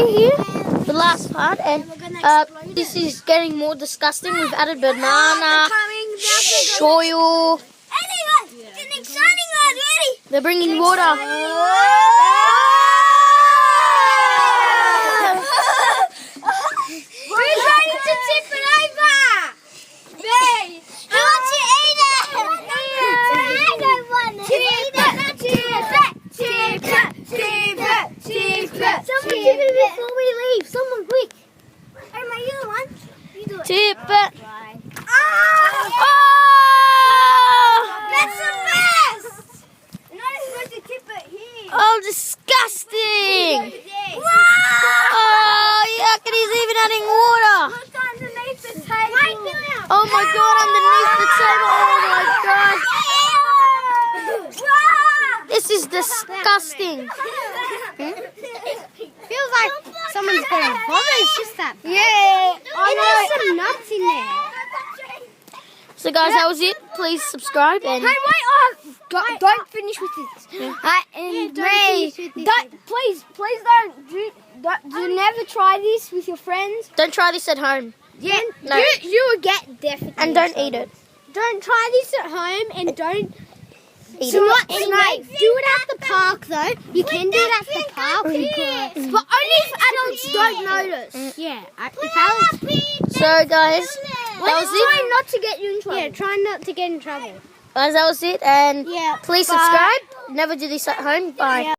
here, the last part, and this is getting more disgusting. We've added banana, soil. Anyway, it's an exciting one, ready? They're bringing water. We're ready to tip it over. Me. Who wants to eat it? I don't want to eat it. Tip it. Someone tip it before we leave. Someone quick. Am I you the one? You do it. Tip it. Ah! Oh! That's the best. You're not supposed to tip it here. Oh, disgusting! Wow! Oh, yuck! And he's even adding water. Look underneath the table. Oh my God! Underneath the table. Oh my God! Wow! This is disgusting. Feels like someone's gonna vomit. It's just that. Yeah. There's some nuts in there. So guys, that was it. Please subscribe and Don't finish with this. And Ray, please don't never try this with your friends. don't try this at home. Yeah, No. you will get definitely. And don't eat it. Don't try this at home and don't. Eat So it. do it at the park though. You can do it at the park, but only if adults don't notice. Yeah, So guys, that was it. Try not to get you in trouble. Yeah, try not to get in trouble. Guys, that was it. And Yeah. please subscribe. Never do this at home. Bye. Yeah.